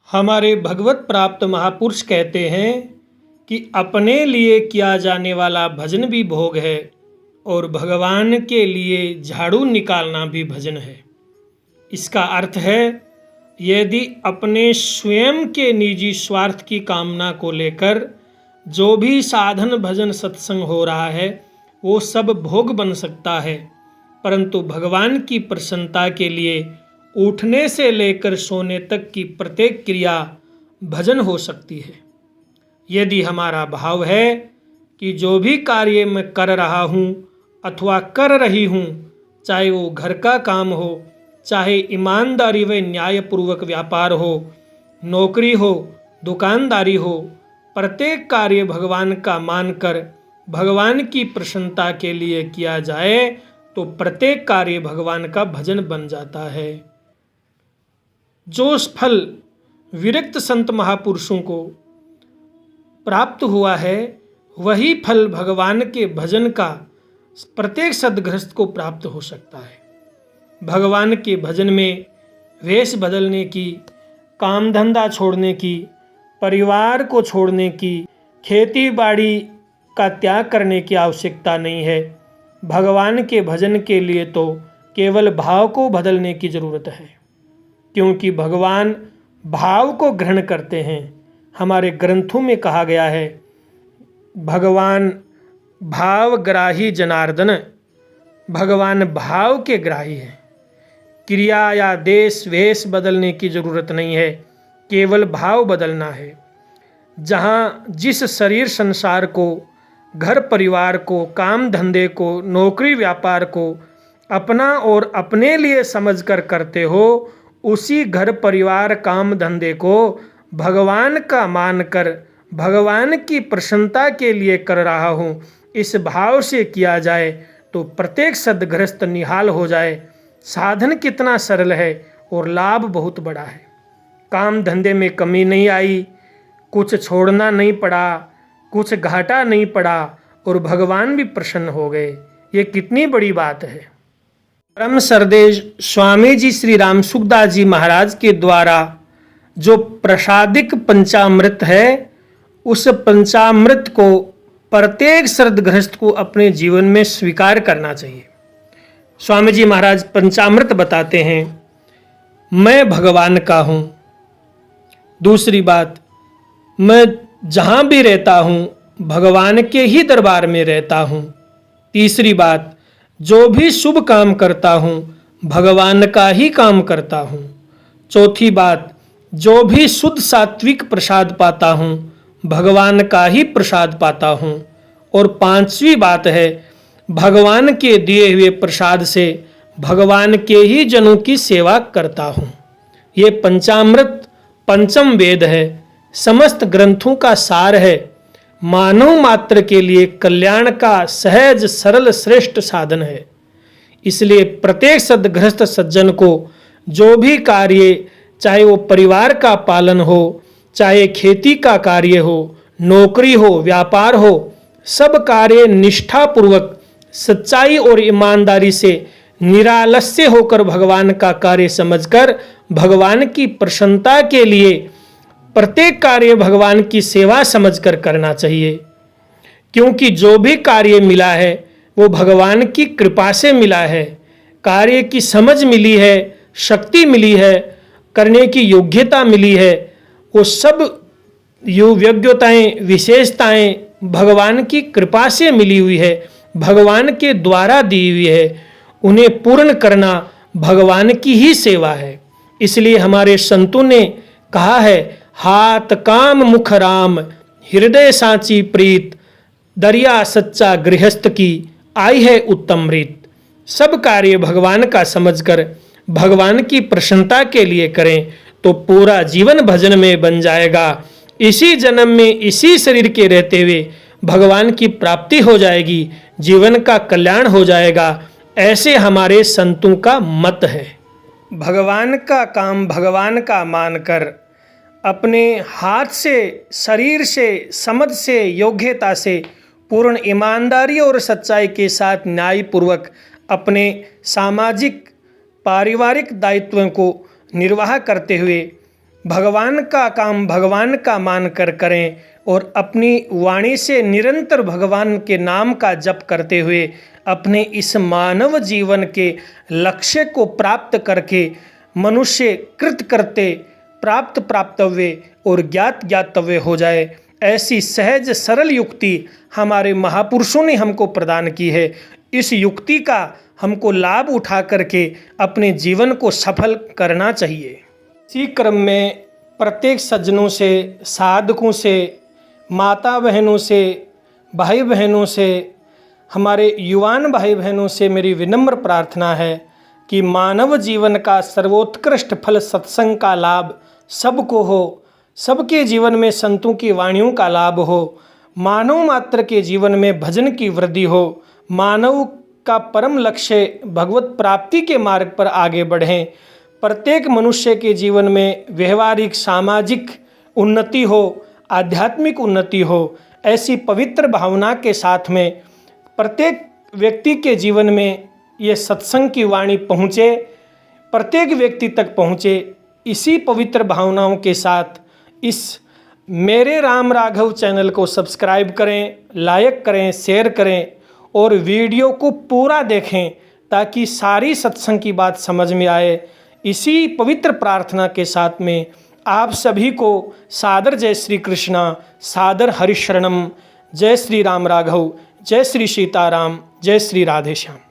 हमारे भगवत प्राप्त महापुरुष कहते हैं कि अपने लिए किया जाने वाला भजन भी भोग है और भगवान के लिए झाड़ू निकालना भी भजन है। इसका अर्थ है, यदि अपने स्वयं के निजी स्वार्थ की कामना को लेकर जो भी साधन भजन सत्संग हो रहा है वो सब भोग बन सकता है, परंतु भगवान की प्रसन्नता के लिए उठने से लेकर सोने तक की प्रत्येक क्रिया भजन हो सकती है। यदि हमारा भाव है कि जो भी कार्य मैं कर रहा हूँ अथवा कर रही हूँ, चाहे वो घर का काम हो, चाहे ईमानदारी व न्यायपूर्वक व्यापार हो, नौकरी हो, दुकानदारी हो, प्रत्येक कार्य भगवान का मानकर भगवान की प्रसन्नता के लिए किया जाए तो प्रत्येक कार्य भगवान का भजन बन जाता है। जो फल विरक्त संत महापुरुषों को प्राप्त हुआ है वही फल भगवान के भजन का प्रत्येक सद्गृहस्थ को प्राप्त हो सकता है। भगवान के भजन में वेश बदलने की, काम धंधा छोड़ने की, परिवार को छोड़ने की, खेती बाड़ी का त्याग करने की आवश्यकता नहीं है। भगवान के भजन के लिए तो केवल भाव को बदलने की जरूरत है, क्योंकि भगवान भाव को ग्रहण करते हैं। हमारे ग्रंथों में कहा गया है, भगवान भावग्राही जनार्दन, भगवान भाव के ग्राही हैं। क्रिया या देश वेश बदलने की जरूरत नहीं है, केवल भाव बदलना है। जहाँ जिस शरीर संसार को, घर परिवार को, काम धंधे को, नौकरी व्यापार को अपना और अपने लिए समझकर करते हो, उसी घर परिवार काम धंधे को भगवान का मानकर भगवान की प्रसन्नता के लिए कर रहा हूँ, इस भाव से किया जाए तो प्रत्येक सद्गृहस्थ निहाल हो जाए। साधन कितना सरल है और लाभ बहुत बड़ा है। काम धंधे में कमी नहीं आई, कुछ छोड़ना नहीं पड़ा, कुछ घाटा नहीं पड़ा और भगवान भी प्रसन्न हो गए। ये कितनी बड़ी बात है। परम सरदेश स्वामी जी श्री राम सुखदास जी महाराज के द्वारा जो प्रसादिक पंचामृत है, उस पंचामृत को प्रत्येक सद्गृहस्थ को अपने जीवन में स्वीकार करना चाहिए। स्वामी जी महाराज पंचामृत बताते हैं, मैं भगवान का हूँ। दूसरी बात, मैं जहाँ भी रहता हूँ भगवान के ही दरबार में रहता हूँ। तीसरी बात, जो भी शुभ काम करता हूँ भगवान का ही काम करता हूँ। चौथी बात, जो भी शुद्ध सात्विक प्रसाद पाता हूँ भगवान का ही प्रसाद पाता हूँ। और पांचवी बात है, भगवान के दिए हुए प्रसाद से भगवान के ही जनों की सेवा करता हूँ। ये पंचामृत पंचम वेद है, समस्त ग्रंथों का सार है, मानव मात्र के लिए कल्याण का सहज सरल श्रेष्ठ साधन है। इसलिए प्रत्येक सद्गृहस्थ सज्जन को जो भी कार्य, चाहे वो परिवार का पालन हो, चाहे खेती का कार्य हो, नौकरी हो, व्यापार हो, सब कार्य निष्ठापूर्वक सच्चाई और ईमानदारी से निरालस्य होकर भगवान का कार्य समझकर भगवान की प्रसन्नता के लिए प्रत्येक कार्य भगवान की सेवा समझकर करना चाहिए। क्योंकि जो भी कार्य मिला है वो भगवान की कृपा से मिला है। कार्य की समझ मिली है, शक्ति मिली है, करने की योग्यता मिली है, वो सब योग्यताएं विशेषताएं भगवान की कृपा से मिली हुई है, भगवान के द्वारा दी हुई है। उन्हें पूर्ण करना भगवान की ही सेवा है। इसलिए हमारे संतों ने कहा है, हाथ काम मुख राम, हृदय साची प्रीत, दरिया सच्चा गृहस्थ की आई है उत्तम रीत। सब कार्य भगवान का समझकर भगवान की प्रसन्नता के लिए करें तो पूरा जीवन भजन में बन जाएगा। इसी जन्म में इसी शरीर के रहते हुए भगवान की प्राप्ति हो जाएगी, जीवन का कल्याण हो जाएगा। ऐसे हमारे संतों का मत है। भगवान का काम भगवान का मानकर अपने हाथ से, शरीर से, समझ से, योग्यता से, पूर्ण ईमानदारी और सच्चाई के साथ न्यायपूर्वक अपने सामाजिक पारिवारिक दायित्वों को निर्वाह करते हुए भगवान का काम भगवान का मानकर करें और अपनी वाणी से निरंतर भगवान के नाम का जप करते हुए अपने इस मानव जीवन के लक्ष्य को प्राप्त करके मनुष्य कृत करते प्राप्त प्राप्तव्य और ज्ञात ज्ञातव्य हो जाए, ऐसी सहज सरल युक्ति हमारे महापुरुषों ने हमको प्रदान की है। इस युक्ति का हमको लाभ उठा करके अपने जीवन को सफल करना चाहिए। इसी क्रम में प्रत्येक सज्जनों से, साधकों से, माता बहनों से, भाई बहनों से, हमारे युवान भाई बहनों से मेरी विनम्र प्रार्थना है कि मानव जीवन का सर्वोत्कृष्ट फल सत्संग का लाभ सबको हो, सबके जीवन में संतों की वाणियों का लाभ हो, मानव मात्र के जीवन में भजन की वृद्धि हो, मानव का परम लक्ष्य भगवत प्राप्ति के मार्ग पर आगे बढ़ें, प्रत्येक मनुष्य के जीवन में व्यवहारिक सामाजिक उन्नति हो, आध्यात्मिक उन्नति हो, ऐसी पवित्र भावना के साथ में प्रत्येक व्यक्ति के जीवन में ये सत्संग की वाणी पहुँचे, प्रत्येक व्यक्ति तक पहुँचे। इसी पवित्र भावनाओं के साथ इस मेरे राम राघव चैनल को सब्सक्राइब करें, लाइक करें, शेयर करें और वीडियो को पूरा देखें ताकि सारी सत्संग की बात समझ में आए। इसी पवित्र प्रार्थना के साथ में आप सभी को सादर जय श्री कृष्णा, सादर हरिशरणम। जय श्री राम राघव, जय श्री सीताराम, जय श्री राधेश्याम।